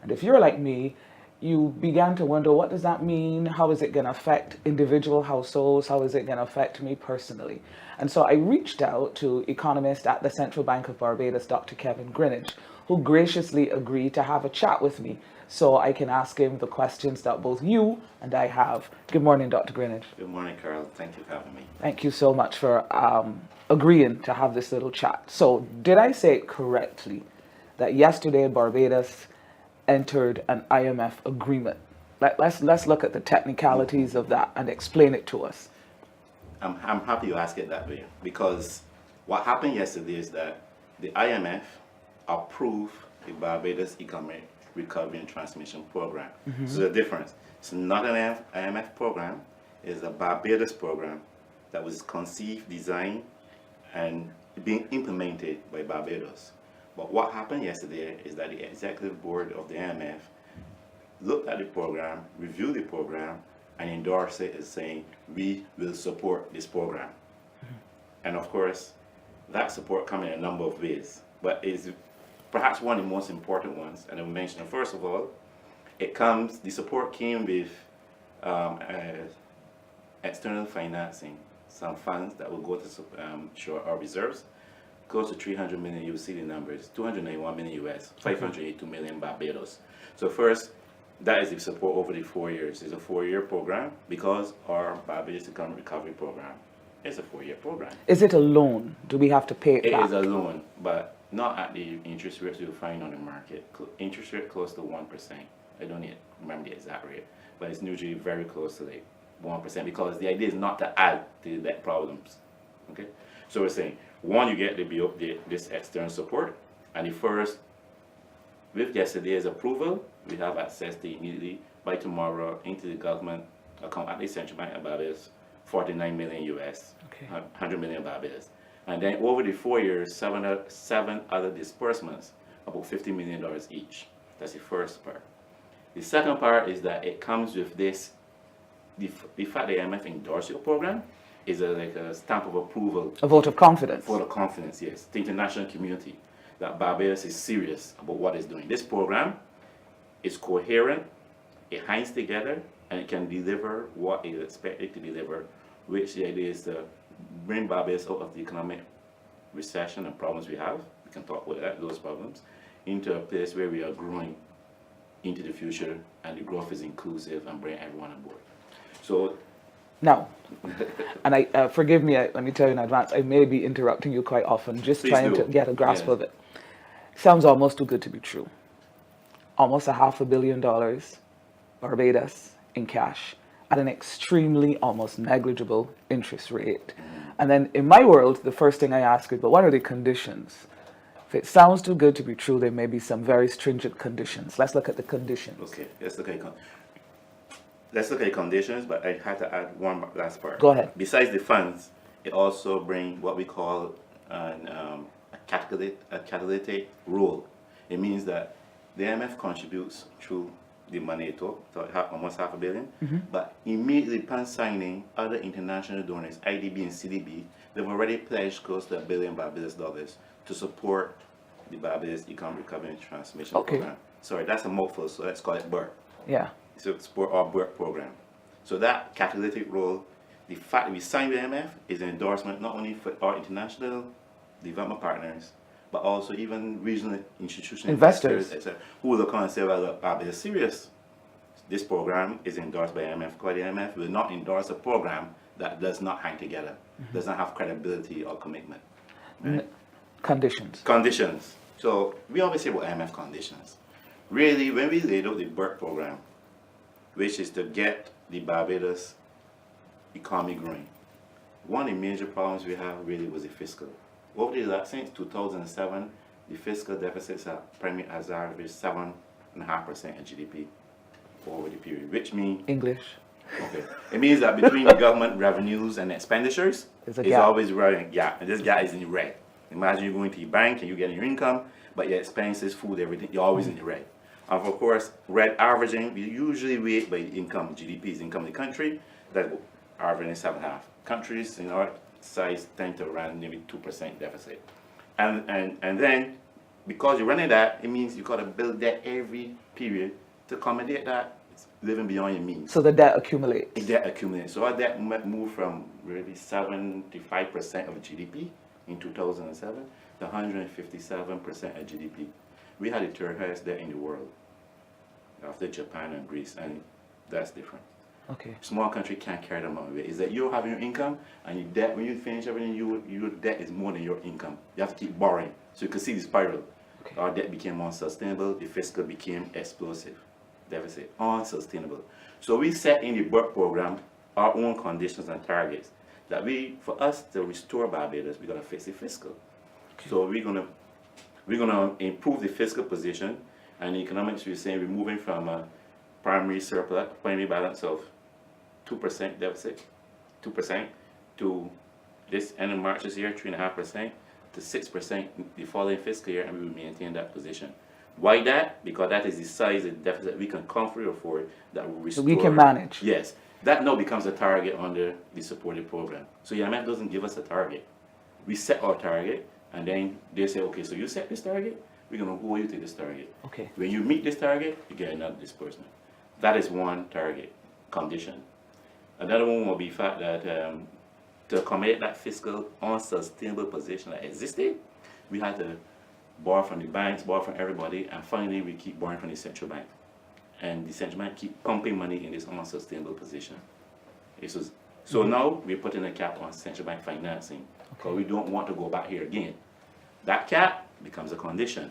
And if you're like me, you began to wonder, what does that mean? How is it going to affect individual households? How is it going to affect me personally? And so I reached out to economist at the Central Bank of Barbados, Dr. Kevin Greenidge, who graciously agreed to have a chat with me so I can ask him the questions that both you and I have. Good morning, Dr. Greenidge. Good morning, Carol. Thank you for having me. Thank you so much for agreeing to have this little chat. So, did I say it correctly that yesterday Barbados entered an IMF agreement? Let's look at the technicalities of that and explain it to us. I'm happy you asked it that way, because what happened yesterday is that the IMF approved the Barbados Economic Recovery and Transmission Program. Mm-hmm. So the difference, it's not an IMF program, it's a Barbados program that was conceived, designed, and being implemented by Barbados. But what happened yesterday is that the executive board of the IMF looked at the program, reviewed the program, and endorsed it as saying, we will support this program. Mm-hmm. And of course, that support comes in a number of ways, but is perhaps one of the most important ones. And I will mention, first of all, the support came with external financing, some funds that will go to show our reserves, close to 300 million. You see the numbers, 291 million US, 582 million Barbados. So first, that is the support over the 4 years. It's a 4-year program because our Barbados Economic Recovery Program is a 4-year program. Is it a loan? Do we have to pay it back? It is a loan, but not at the interest rates you'll find on the market. Interest rate close to 1%. I don't remember the exact rate, but it's usually very close to like 1%, because the idea is not to add to debt problems. Okay, so we're saying, one, you get this external support, and the first, with yesterday's approval, we have access to immediately by tomorrow into the government account at the Central Bank of Barbados, 49 million US, okay. 100 million Barbados. And then over the 4 years, seven other disbursements, about $50 million each. That's the first part. The second part is that it comes with this, the fact that IMF endorsed your program is like a stamp of approval. A vote of confidence. A vote of confidence, yes. The international community, that Barbados is serious about what it's doing. This program is coherent, it hangs together, and it can deliver what it is expected to deliver, which the idea is to bring Barbados out of the economic recession and problems we have. We can talk about those problems, into a place where we are growing into the future, and the growth is inclusive and bring everyone on board. So now, and I forgive me, let me tell you in advance, I may be interrupting you quite often, just trying to get a grasp of it. Sounds almost too good to be true. Almost $500 million, Barbados, in cash, at an extremely, almost negligible interest rate. And then in my world, the first thing I ask is, but what are the conditions? If it sounds too good to be true, there may be some very stringent conditions. Let's look at the conditions. Okay, let's look at the conditions, but I had to add one last part. Go ahead. Besides the funds, it also brings what we call a catalytic role. It means that the IMF contributes through the money it took, almost $500 million, but immediately upon signing, other international donors, IDB and CDB, they've already pledged close to $1 billion Barbados dollars to support the Barbados Economic Recovery and Transmission Program. Sorry, that's a mouthful, so let's call it BERT. Yeah. So support our BERT program. So that catalytic role, the fact that we signed with IMF is an endorsement not only for our international development partners, but also even regional institutional investors, etc., who will come and say, well, look, Barbados is serious. This program is endorsed by IMF, because the IMF will not endorse a program that does not hang together, does not have credibility or commitment. Right? Conditions. Conditions. So we always say about IMF conditions. Really, when we laid out the BERT program, which is to get the Barbados economy growing, one of the major problems we have really was the fiscal. Over the last, since 2007, the fiscal deficits have primarily has averaged 7.5% of GDP over the period, which means English. Okay, it means that between the government revenues and expenditures, it's always running a gap, and this gap is in the red. Imagine you're going to your bank and you're getting your income, but your expenses, food, everything, you're always in the red. And of course, red averaging, we usually rate by income, GDP is income of the country, that averaging 7.5. Countries in our size tend to run maybe 2% deficit. And then, because you're running that, it means you've got to build debt every period to accommodate that living beyond your means. So the debt accumulates. Debt accumulates. So our debt moved from really 75% of GDP in 2007 to 157% of GDP. We had the third highest debt in the world after Japan and Greece, and that's different. Okay. Small country can't carry the amount of it. Is that you're having your income and your debt, when you finish everything, your debt is more than your income. You have to keep borrowing. So you can see the spiral. Okay. Our debt became unsustainable, the fiscal became explosive. Deficit, unsustainable. So we set in the work program our own conditions and targets that for us to restore Barbados, we're gonna fix the fiscal. Okay. So we're gonna improve the fiscal position, and in economics we're saying we're moving from a primary balance of 2% deficit, 2% to this end of March this year, 3.5% to 6% the following fiscal year, and we will maintain that position. Why that? Because that is the size of deficit we can comfortably afford that will restore. So we can manage. Yes. That now becomes a target under the supported program. So IMF doesn't give us a target. We set our target, and then they say, okay, so you set this target, we're going to hold you to this target. Okay. When you meet this target, you get another disbursement. That is one target condition. Another one will be the fact that to accommodate that fiscal unsustainable position that existed, we had to borrow from the banks, borrow from everybody, and finally we keep borrowing from the central bank. And the central bank keep pumping money in this unsustainable position. So now we're putting a cap on central bank financing, because we don't want to go back here again. That cap becomes a condition.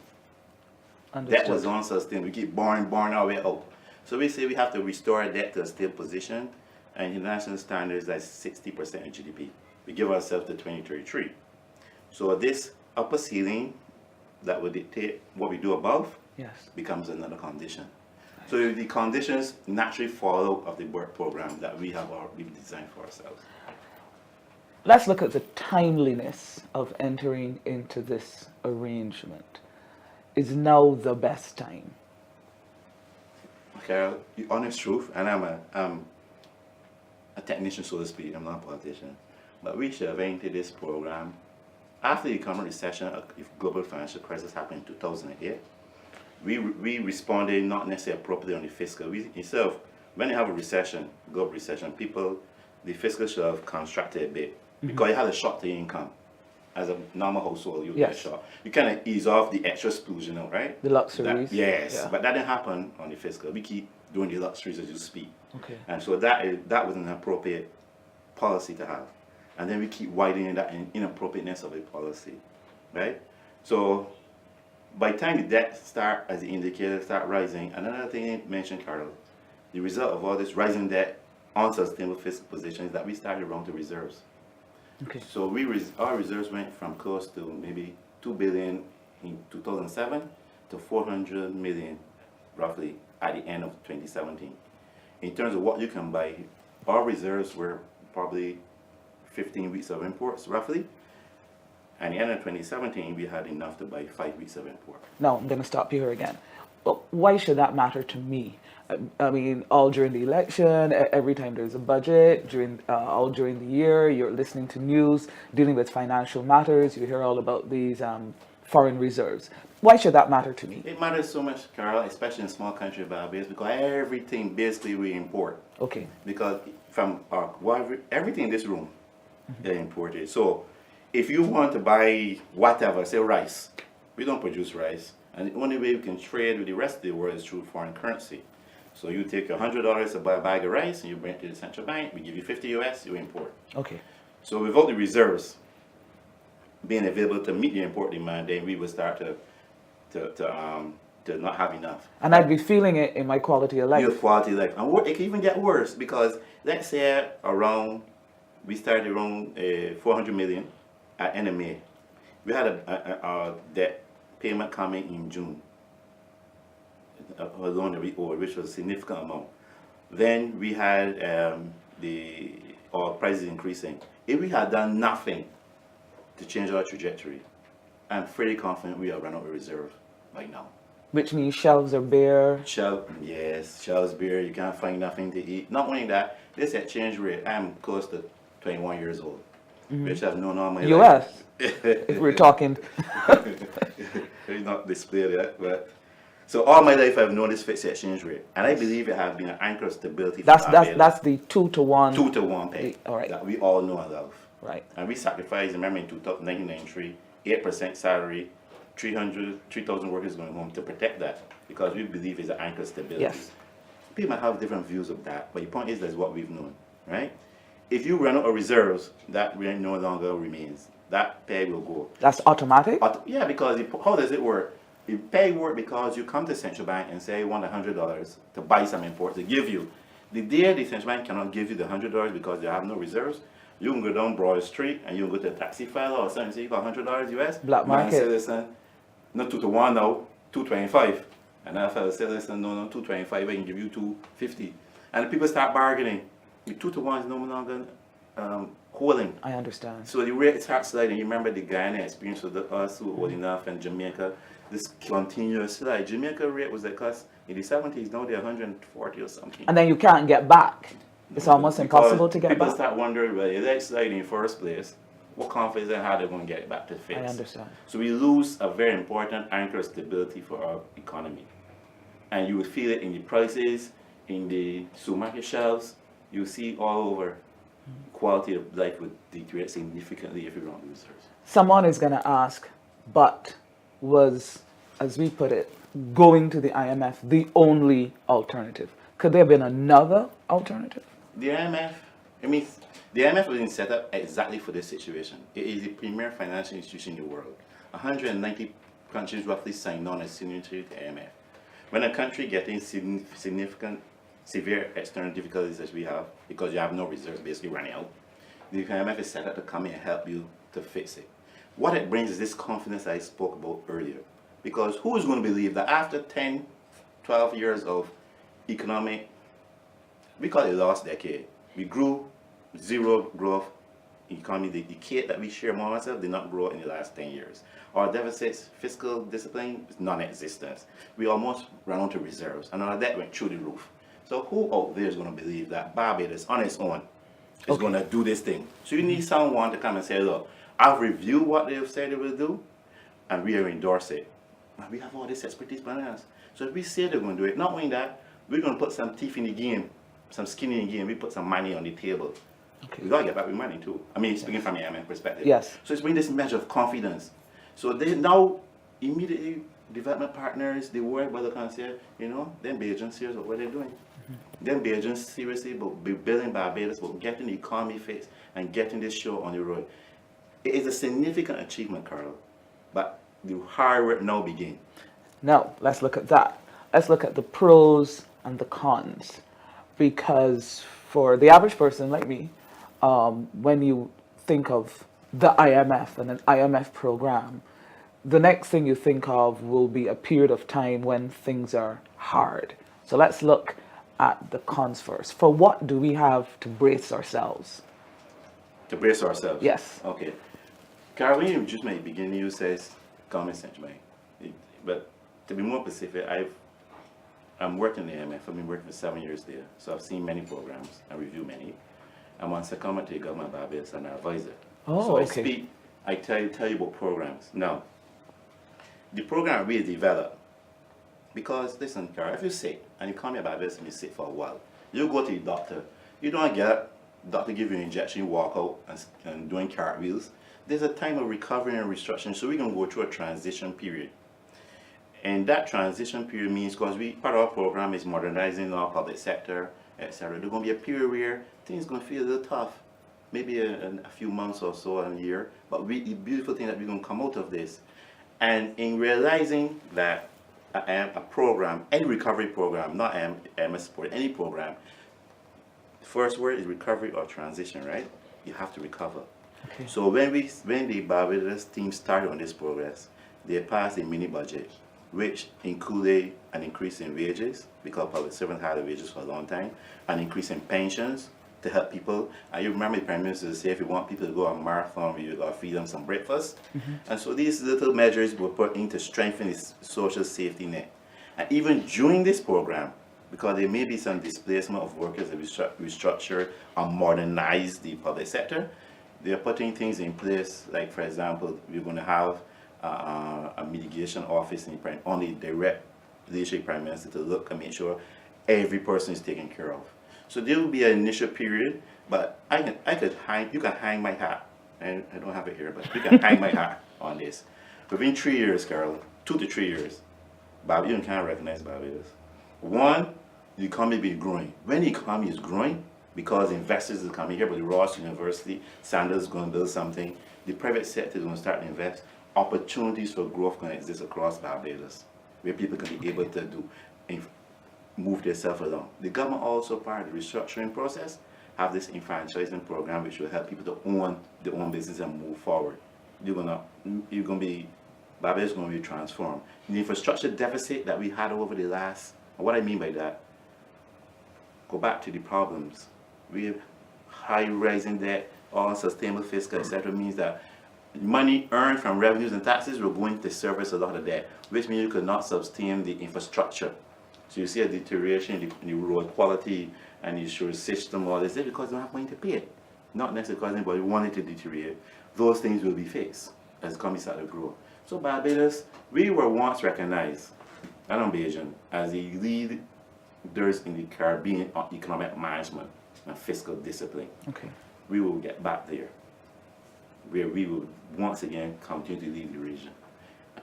Understood. That was unsustainable. We keep borrowing our way out. So we say we have to restore our debt to a stable position, and international standards that's 60% of GDP. We give ourselves to 2033. So this upper ceiling that would dictate what we do above, yes, becomes another condition. So the conditions naturally follow of the work program that we've designed for ourselves. Let's look at the timeliness of entering into this arrangement. Is now the best time? Carol, the honest truth, and I'm a technician, so to speak, I'm not a politician, but we should have entered this program after the economic recession, global financial crisis happened in 2008. We responded not necessarily appropriately on the fiscal. When you have a recession, global recession, the fiscal should have contracted a bit, because you had a shock to your income. As a normal household, you get a shock. You kind of ease off the extra spools, right? The luxuries. But that didn't happen on the fiscal. We keep doing the luxuries as you speak. Okay. And so that was an appropriate policy to have. And then we keep widening that inappropriateness of a policy, right? So by the time the debt start, as the indicator, start rising, another thing you mentioned, Carol, the result of all this rising debt, unsustainable fiscal position, is that we started running to reserves. Okay. So our reserves went from close to maybe 2 billion in 2007 to 400 million, roughly, at the end of 2017. In terms of what you can buy, our reserves were probably 15 weeks of imports, roughly. At the end of 2017, we had enough to buy 5 weeks of import. Now, I'm going to stop you here again. But why should that matter to me? I mean, all during the election, every time there's a budget, all during the year, you're listening to news, dealing with financial matters, you hear all about these foreign reserves. Why should that matter to me? It matters so much, Carol, especially in a small country of Barbados, because everything basically we import. Okay. Because from everything in this room, they're imported. So if you want to buy whatever, say rice, we don't produce rice. And the only way we can trade with the rest of the world is through foreign currency. So you take $100 to buy a bag of rice and you bring it to the central bank, we give you 50 US, you import. Okay. So without the reserves being available to meet the import demand, then we would start to not have enough. And I'd be feeling it in my quality of life. Your quality of life. And it can even get worse, because let's say we started around 400 million at end of May. We had a debt payment coming in June, a loan that we owed, which was a significant amount. Then we had our prices increasing. If we had done nothing to change our trajectory, I'm pretty confident we have run out of reserve right now. Which means shelves are bare. Shelves bare, you can't find nothing to eat. Not only that, this exchange rate, I'm close to 21 years old, which I've known all my life. US, if we're talking. It's not displayed yet, but So all my life I've known this fixed exchange rate, and I believe it has been an anchor of stability for Barbados. That's the 2-to-1. 2-to-1 peg All right. that we all know and love. Right. And we sacrificed, remember in 1993, 8% salary, 3,000 workers going home to protect that because we believe it's an anchor of stability. Yes. People might have different views of that, but the point is that's what we've known, right? If you run out of reserves, that rate no longer remains. That peg will go. That's automatic? Yeah, because how does it work? The peg work because you come to central bank and say you want $100 to buy some imports. They give you. The day the central bank cannot give you the $100 because they have no reserves, you can go down Broad Street and you can go to a taxi file or something and say you got $100 US. Black market. Man say, listen, not 2-to-1 now, 225. And that fellow said, listen, no, 225, I can give you 250. And the people start bargaining. The 2-to-1 is no longer holding. I understand. So the rate starts sliding. You remember the Guyana experience with us who old enough and Jamaica, this continuous slide. Jamaica rate was like us in the 70s, now they're 140 or something. And then you can't get back. It's almost impossible to get people back. People start wondering, well, if they slide in the first place, what confidence they have they're going to get it back to fix? I understand. So we lose a very important anchor of stability for our economy. And you will feel it in the prices, in the supermarket shelves. You see all over. Quality of life would deteriorate significantly if we don't lose reserves. Someone is going to ask, but was, as we put it, going to the IMF the only alternative? Could there have been another alternative? The IMF, the IMF was set up exactly for this situation. It is the premier financial institution in the world. 190 countries roughly signed on as signatory to the IMF. When a country getting significant, severe external difficulties as we have, because you have no reserves basically running out, the IMF is set up to come in and help you to fix it. What it brings is this confidence I spoke about earlier. Because who is going to believe that after 10, 12 years of economic, we call it lost decade, we grew zero growth economy. The decade that we share among ourselves did not grow in the last 10 years. Our deficits, fiscal discipline is non-existent. We almost ran out of reserves, and our debt went through the roof. So who out there is going to believe that Barbados on its own is going to do this thing? So you need someone to come and say, look, I've reviewed what they've said they will do, and we are endorse it. And we have all this expertise behind us. So if we say they're going to do it, not only that, we're going to put some teeth in the game, some skin in the game. We put some money on the table. Okay. We got to get back with money too. I mean, speaking from an MN perspective. Yes. So it's bringing this measure of confidence. So they now immediately development partners, they worry about the concept, then Beijing serious about what they're doing. Then Beijing seriously about building Barbados, about getting the economy fixed and getting this show on the road. It is a significant achievement, Carl, but the hard work now begins. Now, let's look at that. Let's look at the pros and the cons. Because for the average person like me, when you think of the IMF and an IMF program, the next thing you think of will be a period of time when things are hard. So let's look at the cons first. For what do we have to brace ourselves? To brace ourselves? Yes. Okay. Carol, when you just made the beginning, you says government central bank. But to be more specific, I'm working in the IMF. I've been working for 7 years there. So I've seen many programs and reviewed many. I'm on secondment to the government of Barbados and an advisor. Oh, so okay. I tell you about programs. Now, the program we developed, because listen, Carol, if you're sick and you come here Barbados and you're sick for a while, you go to the doctor. You don't get doctor give you an injection, you walk out and doing cartwheels. There's a time of recovery and restructuring, so we're going to go through a transition period. And that transition period means, because part of our program is modernizing our public sector, etc. There's going to be a period where things are going to feel a little tough, maybe a few months or so, a year. But the beautiful thing that we're going to come out of this. And in realizing that a program, any recovery program, not MS support, any program, the first word is recovery or transition, right? You have to recover. Okay. So when the Barbados team started on this progress, they passed a mini budget, which included an increase in wages, because public servants had the wages for a long time, an increase in pensions to help people. And you remember the Prime Minister said, if you want people to go on a marathon, you got to feed them some breakfast. And so these little measures were put in to strengthen its social safety net. And even during this program, because there may be some displacement of workers that restructure and modernize the public sector, they're putting things in place, like for example, we're going to have a mitigation office in on the direct leadership Prime Minister to look and make sure every person is taken care of. So there will be an initial period, but you can hang my hat, and I don't have it here, but you can hang my hat on this. Within 3 years, Carol, 2 to 3 years, you can't recognize Barbados. One, the economy will be growing. When the economy is growing, because investors are coming here, but the Ross University, Sanders is going to build something, the private sector is going to start to invest, opportunities for growth can exist across Barbados, where people can be able to move themselves along. The government also, part of the restructuring process, have this enfranchisement program which will help people to own their own business and move forward. Barbados is going to be transformed. The infrastructure deficit that we had over the last, what I mean by that, go back to the problems. We have high rising debt, unsustainable fiscal, etc. means that money earned from revenues and taxes will go into service a lot of debt, which means you could not sustain the infrastructure. So you see a deterioration in the road quality and the insurance system, all this, because they don't have money to pay it. Not necessarily because anybody wanted to deteriorate. Those things will be fixed as the economy starts to grow. So Barbados, we were once recognized, and I'm Bajan, as the leaders in the Caribbean on economic management and fiscal discipline. Okay. We will get back there, where we will once again continue to lead the region.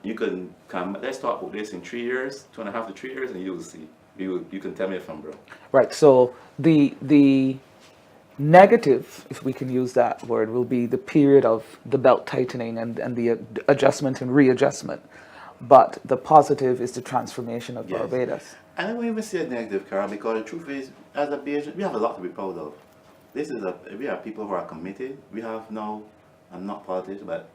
You can come, let's talk about this in 3 years, 2.5 to 3 years, and you will see. You can tell me if I'm wrong. Right, so the negative, if we can use that word, will be the period of the belt tightening and the adjustment and readjustment. But the positive is the transformation of Barbados. And I won't even say a negative, Carl, because the truth is, as a Bajan, we have a lot to be proud of. We have people who are committed. We have now, I'm not politics, but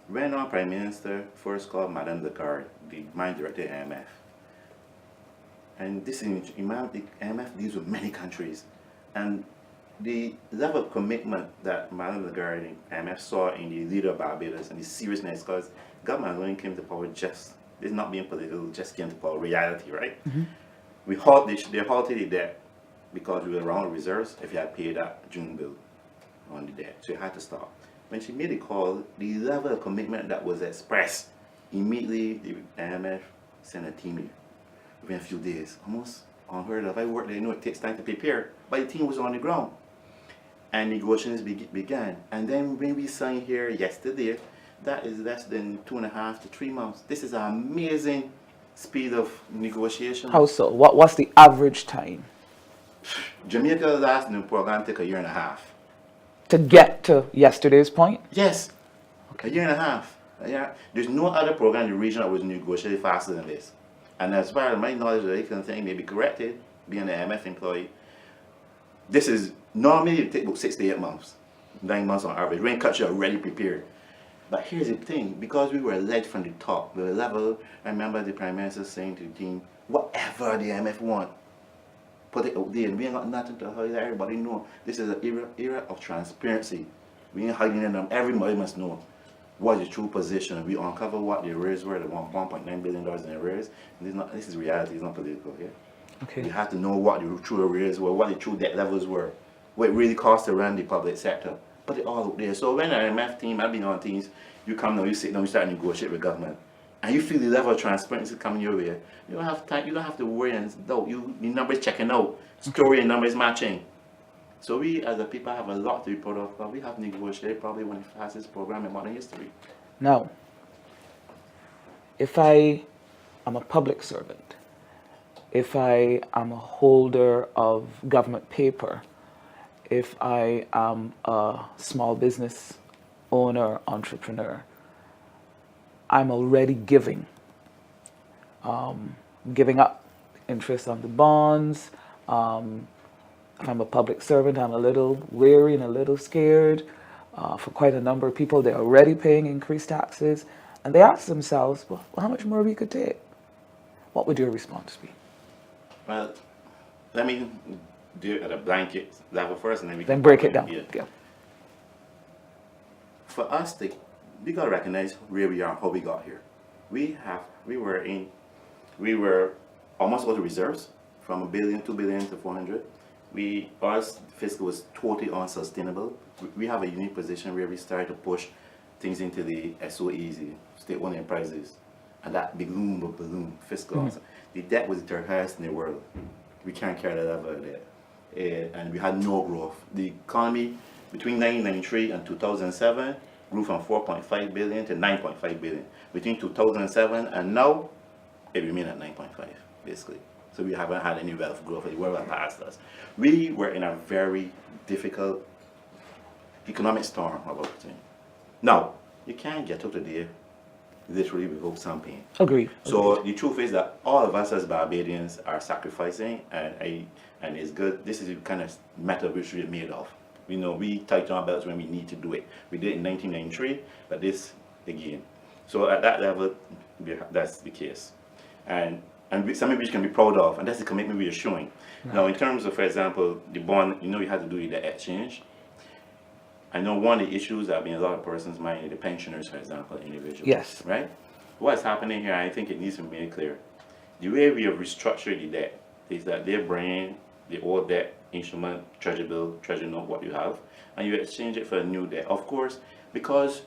when our Prime Minister first called Madame Lagarde, the mine director at IMF, and this is, the IMF deals with many countries, and the level of commitment that Madame Lagarde and IMF saw in the leader of Barbados and the seriousness, because government only came to power just, this is not being political, just came to power, reality, right? They halted the debt because we were around reserves if you had paid that June bill on the debt, so you had to stop. When she made the call, the level of commitment that was expressed, immediately the IMF sent a team here within a few days, almost unheard of. I worked there, I know it takes time to prepare, but the team was on the ground. And negotiations began. And then when we signed here yesterday, that is less than 2.5 to 3 months. This is an amazing speed of negotiation. How so? What's the average time? Jamaica last new program took 1.5 years. To get to yesterday's point? Yes, okay. 1.5 years. Yeah. There's no other program in the region that was negotiated faster than this. And as far as my knowledge, I can think may be corrected, being an IMF employee, this is normally it takes about 6 to 8 months, 9 months on average. When countries are already prepared. But here's the thing, because we were led from the top, the level, I remember the Prime Minister saying to the team, whatever the IMF want, put it out there, and we ain't got nothing to hide. Everybody know this is an era of transparency. We ain't hiding in them. Everybody must know what is the true position. We uncover what the arrears were, the $1.9 billion in arrears. This is reality, it's not political, yeah? Okay. You have to know what the true arrears were, what the true debt levels were, what it really costs to run the public sector. Put it all out there. So when an IMF team, I've been on teams, you come now, you sit down, you start to negotiate with government, and you feel the level of transparency coming your way. You don't have time, you don't have to worry and doubt. The numbers checking out, story and numbers matching. So we as a people have a lot to be proud of, but we have negotiated probably one of the fastest programs in modern history. Now, if I am a public servant, if I am a holder of government paper, if I am a small business owner, entrepreneur, I'm already giving up interest on the bonds. If I'm a public servant, I'm a little wary and a little scared. For quite a number of people, they're already paying increased taxes, and they ask themselves, well, how much more we could take? What would your response be? Well, let me do it at a blanket level first, and then we can break it down. Yeah. For us, we gotta recognize where we are and how we got here. We were almost out of reserves, from $1 billion, $2 billion to 400. Our fiscal was totally unsustainable. We have a unique position where we started to push things into the SOEs, state-owned enterprises, and that balloon fiscal. The debt was the highest in the world. We can't carry that level of debt. And we had no growth. The economy between 1993 and 2007 grew from 4.5 billion to 9.5 billion. Between 2007 and now, it remained at 9.5, basically. So we haven't had any wealth growth. The world has passed us. We were in a very difficult economic storm about the thing. Now, you can't get out of there literally without some pain. Agreed. So the truth is that all of us as Barbadians are sacrificing, and it's good. This is the kind of method which we're made of. You know, we tighten our belts when we need to do it. We did it in 1993, but this again. So at that level, that's the case, and something which can be proud of, and that's the commitment we are showing. Right. Now, in terms of, for example, the bond, you know, you had to do the exchange. I know one of the issues that have been a lot of persons' mind, the pensioners, for example, individuals. Yes. Right? What's happening here, I think it needs to be made clear. The way we have restructured the debt is that they're bringing the old debt instrument, treasury bill, treasury note, what you have, and you exchange it for a new debt. Of course, because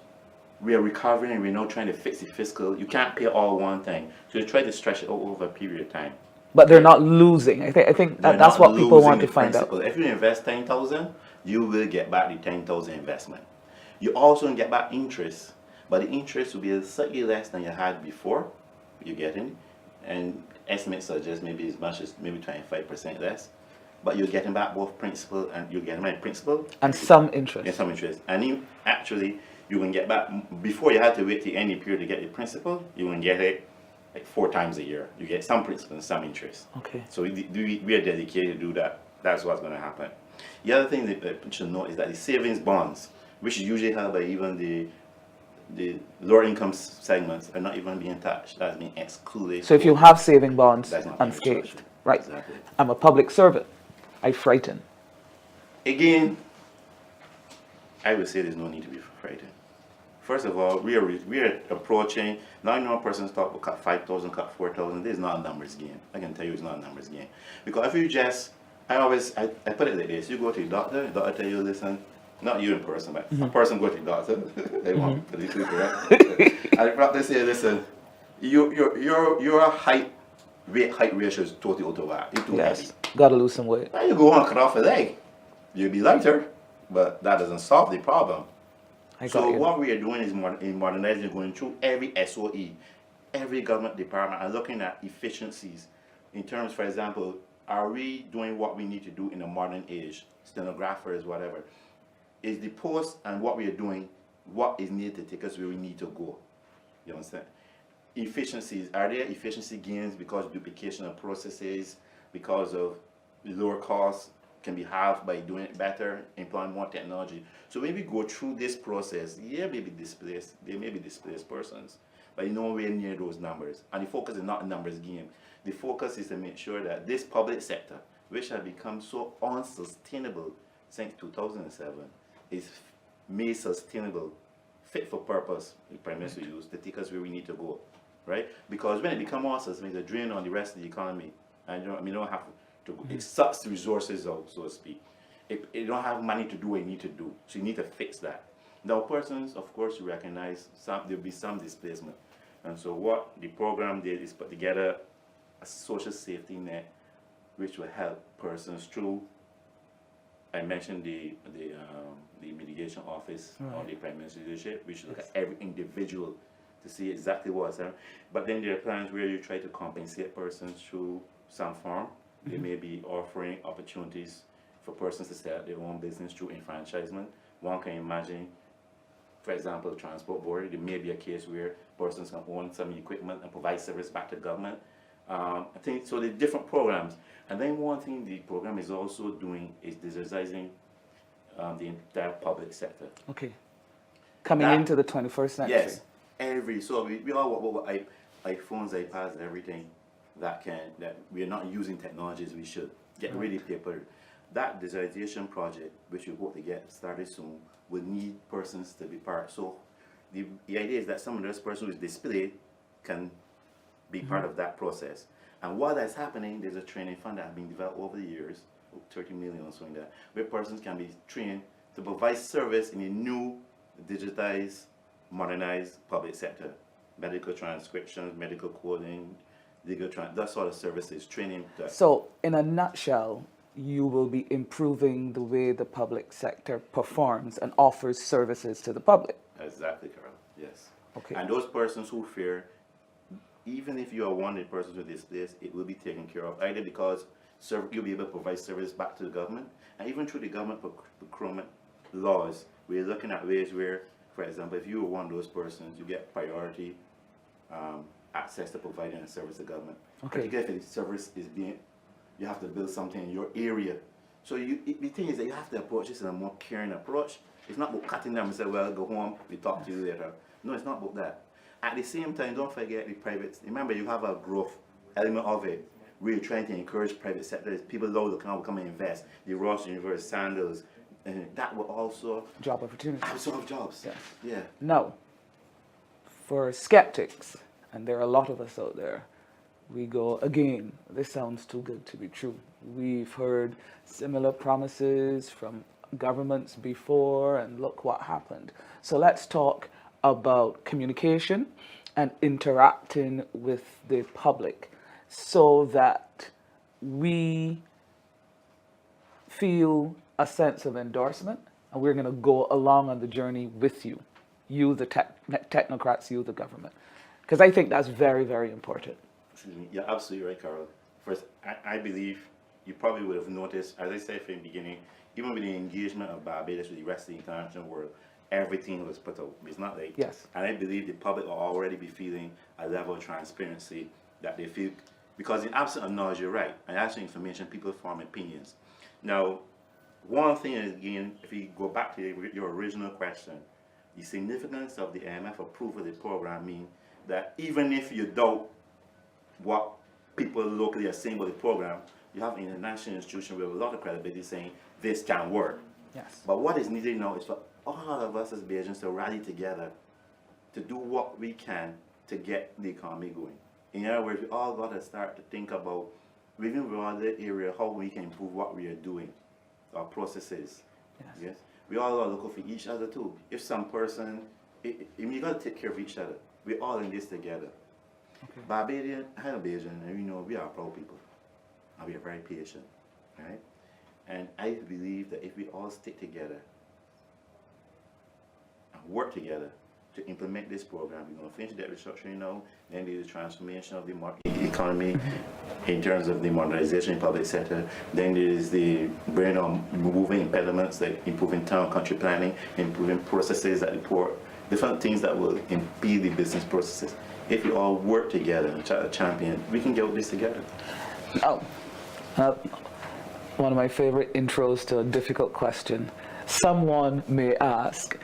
we are recovering and we're now trying to fix the fiscal, you can't pay all one thing. So you try to stretch it out over a period of time. But they're not losing. I think that's what people want to find out. If you invest 10,000, you will get back the 10,000 investment. You also get back interest, but the interest will be slightly less than you had before you're getting, and estimates suggest maybe as much as maybe 25% less. But you're getting back both principal and you're getting back principal and some interest. Yeah, some interest. And you can get back, before you had to wait the end period to get the principal, you can get it like 4 times a year. You get some principal and some interest. Okay. So we are dedicated to do that. That's what's going to happen. The other thing that you should know is that the savings bonds, which is usually held by even the lower income segments, are not even being touched. That's being excluded. So if you have saving bonds that's not unscathed, right? Exactly. I'm a public servant. I frighten. Again, I would say there's no need to be frightened. First of all, we are approaching, now you know persons talk about cut 5,000, cut 4,000. This is not a numbers game. I can tell you it's not a numbers game. Because if you just, I put it like this, you go to the doctor tell you, listen, not you in person, but a person go to the doctor, they want to politically correct. And the doctor say, listen, your height ratio is totally out of whack. You're too heavy. Gotta lose some weight. Now you go on cut off a leg. You'll be lighter, but that doesn't solve the problem. So what we are doing is in modernizing, going through every SOE, every government department, and looking at efficiencies in terms, for example, are we doing what we need to do in a modern age? Stenographers, whatever. Is the post and what we are doing what is needed to take us where we need to go? You understand? Efficiencies, are there efficiency gains because of duplication of processes, because of lower costs can be halved by doing it better, employing more technology? So when we go through this process, there may be displaced persons, but you're nowhere near those numbers. And the focus is not a numbers game. The focus is to make sure that this public sector, which has become so unsustainable since 2007, is made sustainable, fit for purpose, the Prime Minister used, to take us where we need to go, right? Because when it becomes unsustainable, it's a drain on the rest of the economy. And you don't have to, it sucks the resources out, so to speak. You don't have money to do what you need to do, so you need to fix that. Now, persons, of course, you recognize there'll be some displacement. And so what the program did is put together a social safety net which will help persons through, I mentioned the mitigation office of the Prime Minister's leadership, which look at every individual to see exactly what's there. But then there are plans where you try to compensate persons through some form. They may be offering opportunities for persons to set up their own business through enfranchisement. One can imagine, for example, the transport board, there may be a case where persons can own some equipment and provide service back to government. I think so. The different programs, and then one thing the program is also doing is digitizing the entire public sector. Okay, coming into the 21st century. Yes, so we all work with iPhones, iPads, everything that we are not using technologies we should get really paper. That digitization project, which we hope to get started soon, will need persons to be part. So the idea is that some of those persons who is displayed can be part of that process. And while that's happening, there's a training fund that has been developed over the years, 30 million or so in that, where persons can be trained to provide service in a new, digitized, modernized public sector. medical transcriptions, medical coding, that sort of services, training. So, in a nutshell, you will be improving the way the public sector performs and offers services to the public. Exactly, Carol. Yes. Okay. And those persons who fear, even if you are one of the persons with this list, it will be taken care of, either because you'll be able to provide service back to the government, and even through the government procurement laws, we're looking at ways where, for example, if you were one of those persons, you get priority access to providing a service to government. Okay. Particularly if the service is being, you have to build something in your area. So the thing is that you have to approach this in a more caring approach. It's not about cutting them and say, well, go home, we talk to you later. No, it's not about that. At the same time, don't forget the private. Remember, you have a growth element of it. We're trying to encourage private sector. People low to come and invest. The Ross University, Sandals, and that will also Job opportunities. absorb jobs. Yes. Yeah. Now, for skeptics, and there are a lot of us out there, we go, again, this sounds too good to be true. We've heard similar promises from governments before, and look what happened. So let's talk about communication and interacting with the public so that we feel a sense of endorsement, and we're going to go along on the journey with you, the technocrats, you, the government. Because I think that's very, very important. You're absolutely right, Carol. First, I believe you probably would have noticed, as I said from the beginning, even with the engagement of Barbados with the rest of the international world, everything was put out. It's not like, yes. And I believe the public will already be feeling a level of transparency that they feel, because in absence of knowledge, you're right, and absent information, people form opinions. Now, one thing is, again, if you go back to your original question, the significance of the IMF approval of the program means that even if you doubt what people locally are saying about the program, you have an international institution with a lot of credibility saying this can work. Yes. But what is needed now is for all of us as Bajans to rally together to do what we can to get the economy going. In other words, we all got to start to think about, within the area, how we can improve what we are doing, our processes. Yes. Yes? We all got to look for each other too. If some person, you got to take care of each other. We're all in this together. Okay. Barbadian, I'm Bajan, and we are proud people. And we are very patient. Right? And I believe that if we all stick together and work together to implement this program, we're going to finish debt restructuring now, then there's the transformation of the economy in terms of the modernization in the public sector, then there's the brain on removing impediments like improving town country planning, improving processes that report, different things that will impede the business processes. If we all work together and try to champion, we can get this together. Oh. One of my favorite intros to a difficult question. Someone may ask,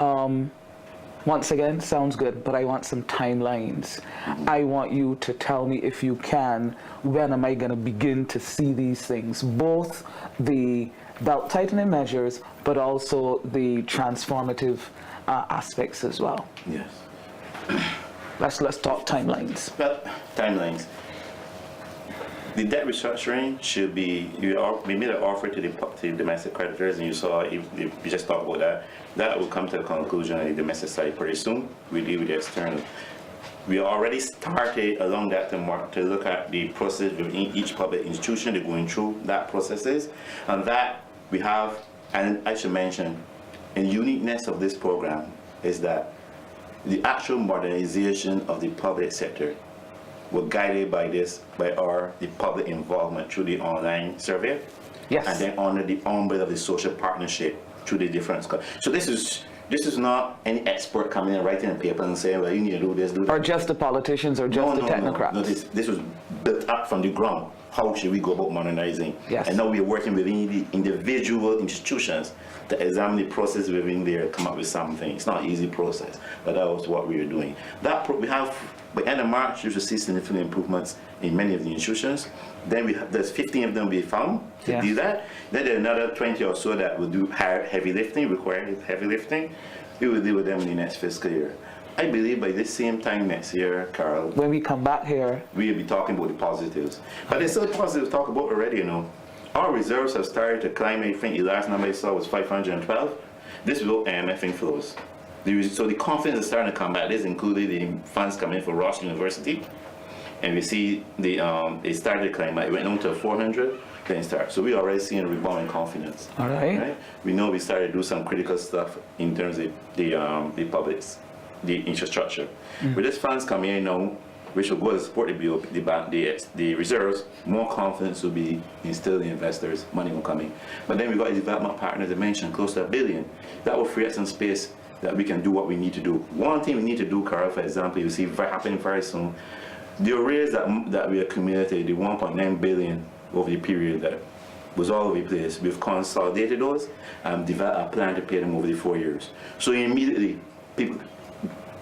once again, sounds good, but I want some timelines. I want you to tell me, if you can, when am I going to begin to see these things, both the belt tightening measures, but also the transformative aspects as well. Yes. Let's talk timelines. Well, timelines. The debt restructuring should be, we made an offer to the domestic creditors, and you saw, we just talked about that. That will come to the conclusion on the domestic side pretty soon. We deal with the external. We already started along that to look at the process within each public institution. They're going through that processes. And that we have, and I should mention, the uniqueness of this program is that the actual modernization of the public sector were guided by the public involvement through the online survey. Yes. And then under the umbrella of the social partnership through the different. So this is not any expert coming and writing a paper and saying, well, you need to do this, do that. Or just the politicians or just the technocrats. No, this was built up from the ground. How should we go about modernizing? Yes. And now we're working within the individual institutions to examine the process within there, come up with something. It's not an easy process, but that was what we were doing. We have, by the end of March, you should see significant improvements in many of the institutions. Then there's 15 of them we found to do that. Then there are another 20 or so that will do heavy lifting, require heavy lifting. We will deal with them in the next fiscal year. I believe by this same time next year, Carl, when we come back here, we'll be talking about the positives. But there's still positives to talk about already, Our reserves have started to climb. I think the last number I saw was 512. This will IMF inflows. So the confidence is starting to come back. This included the funds coming for Ross University. And we see it started climbing. It went down to 400, then it started. So we already seeing a rebound in confidence. All right. We know we started to do some critical stuff in terms of the publics, the infrastructure. With this funds coming in now, which will go to support the reserves, more confidence will be instilled in investors, money will come in. But then we got a development partner that mentioned close to $1 billion. That will free up some space that we can do what we need to do. One thing we need to do, Carl, for example, you see happening very soon, the arrears that we accumulated, the 1.9 billion over the period that was all over the place, we've consolidated those and developed a plan to pay them over the 4 years. So immediately, people,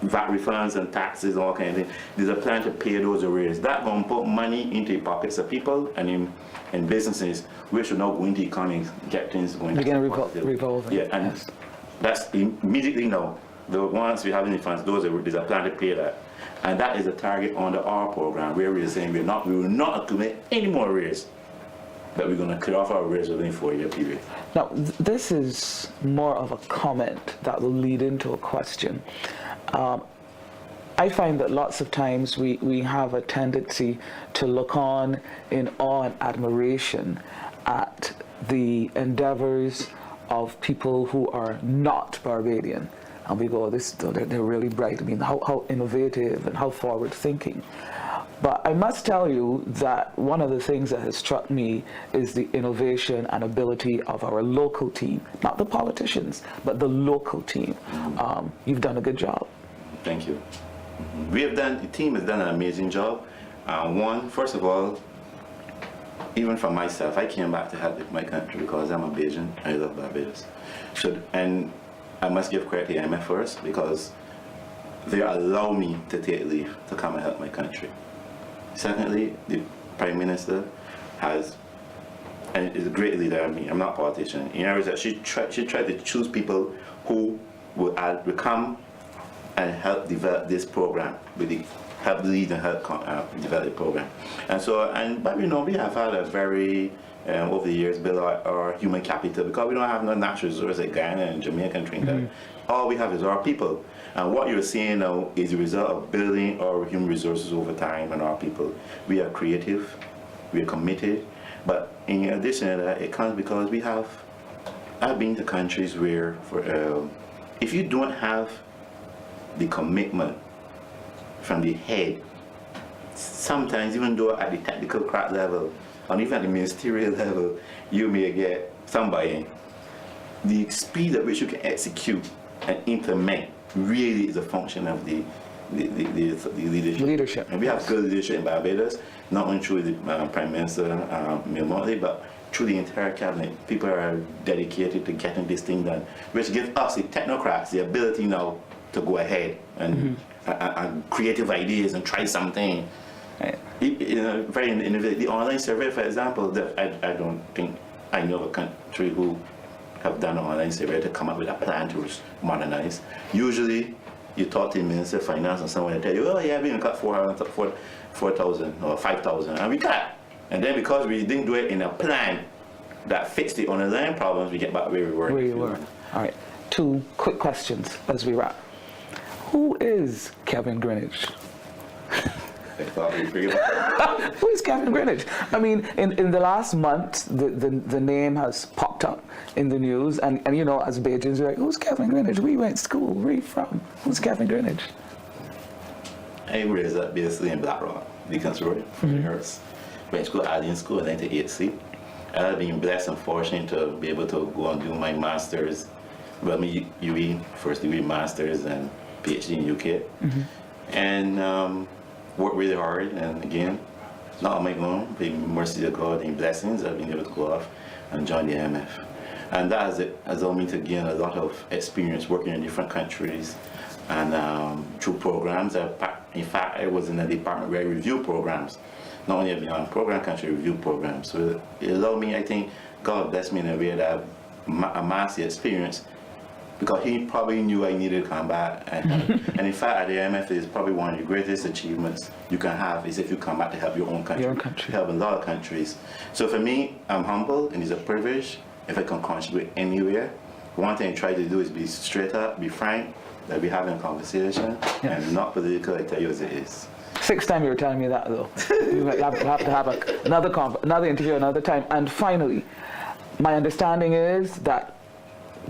VAT refunds and taxes, all kind of things, there's a plan to pay those arrears. That going to put money into the pockets of people and in businesses, which will now go into the economy, get things going. Begin revolving. Yeah, and yes. That's immediately now. The ones we have in the funds, there's a plan to pay that. And that is a target under our program where we're saying we will not accumulate any more arrears, but we're going to clear off our arrears within a 4-year period. Now, this is more of a comment that will lead into a question. I find that lots of times we have a tendency to look on in awe and admiration at the endeavors of people who are not Barbadian. And we go, they're really bright. I mean, how innovative and how forward-thinking. But I must tell you that one of the things that has struck me is the innovation and ability of our local team. Not the politicians, but the local team. You've done a good job. Thank you. The team has done an amazing job. First of all, even for myself, I came back to help my country because I'm a Bajan. I love Barbados. And I must give credit to IMF first because they allow me to take leave to come and help my country. Secondly, the Prime Minister is a great leader. I mean, I'm not a politician. In other words, that she tried to choose people who will come and help develop this program, help lead and help develop the program. But we know we have had a very over the years build our human capital because we don't have no natural resources like Guyana and Jamaica and Trinidad. All we have is our people. And what you're seeing now is the result of building our human resources over time and our people. We are creative, we are committed, but in addition to that, it comes because I've been to countries where if you don't have the commitment from the head, sometimes even though at the technical craft level, and even at the ministerial level, you may get somebody. The speed at which you can execute and implement really is a function of the leadership. And we have good leadership in Barbados, not only through the Prime Minister, Milmontley, but through the entire cabinet. People are dedicated to getting this thing done, which gives us, the technocrats, the ability now to go ahead and creative ideas and try something. Very innovative. The online survey, for example, I don't think I know of a country who have done an online survey to come up with a plan to modernize. Usually, you talk to the Minister of Finance and someone will tell you, oh yeah, we're going to cut 4,000 or 5,000, and we cut. And then because we didn't do it in a plan that fixed the underlying problems, we get back where we were. Where you were. All right. 2 quick questions as we wrap. Who is Kevin Greenidge? I thought we figured out. Who is Kevin Greenidge? I mean, in the last month, the name has popped up in the news, and you know, as Bajans, you're like, who's Kevin Greenidge? We went to school. Where are you from? Who's Kevin Greenidge? I raised up basically in Black Rock, Deacons Road, from Hearst. Went to school, Alien School in 1980. I've been blessed and fortunate to be able to go and do my master's, well, my UE, first degree master's and PhD in UK. And worked really hard, and again, not on my own, by mercy of God and blessings, I've been able to go off and join the IMF. And that has allowed me to gain a lot of experience working in different countries and through programs. In fact, I was in a department where I review programs, not only a program country review programs. So it allowed me, I think, God blessed me in a way that I've amassed the experience because he probably knew I needed to come back. And in fact, at the IMF, it's probably one of the greatest achievements you can have is if you come back to help your own country. Your country. Help a lot of countries. So for me, I'm humble and it's a privilege if I can contribute anywhere. one thing I try to do is be straight up, be frank, that we're having a conversation, and not political. I tell you as it is. Sixth time you were telling me that, though. You have to have another interview another time. And finally, my understanding is that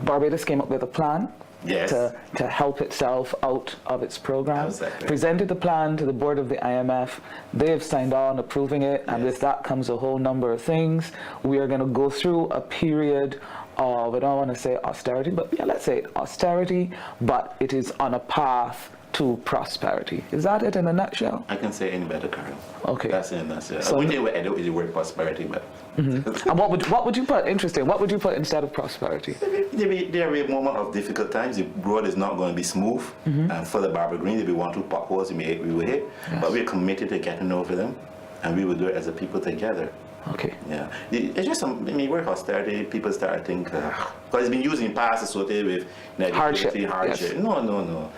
Barbados came up with a plan to help itself out of its program. Exactly. Presented the plan to the board of the IMF. They've signed on approving it, and with that comes a whole number of things. We are going to go through a period of, I don't want to say austerity, but yeah, let's say austerity, but it is on a path to prosperity. Is that it in a nutshell? I can say any better, Carl. Okay. That's it in a nutshell. So, I wouldn't use the word prosperity, but... And what would you put, interesting, what would you put instead of prosperity? There will be a moment of difficult times. The road is not going to be smooth. And for the Barbados Green, there will be 1 or 2 potholes we will hit. Yes. But we're committed to getting over them, and we will do it as a people together. Okay. Yeah. It's just word austerity, people start to think, because it's been used in the past associated with hardship. Yes. No.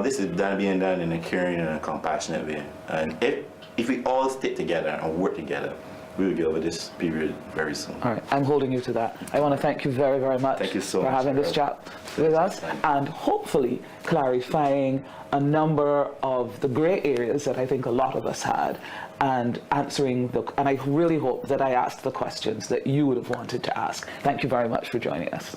This is being done in a caring and a compassionate way. And if we all stick together and work together, we will get over this period very soon. All right, I'm holding you to that. I want to thank you very, very much for having this chat with us, and hopefully clarifying a number of the gray areas that I think a lot of us had, and and I really hope that I asked the questions that you would have wanted to ask. Thank you very much for joining us.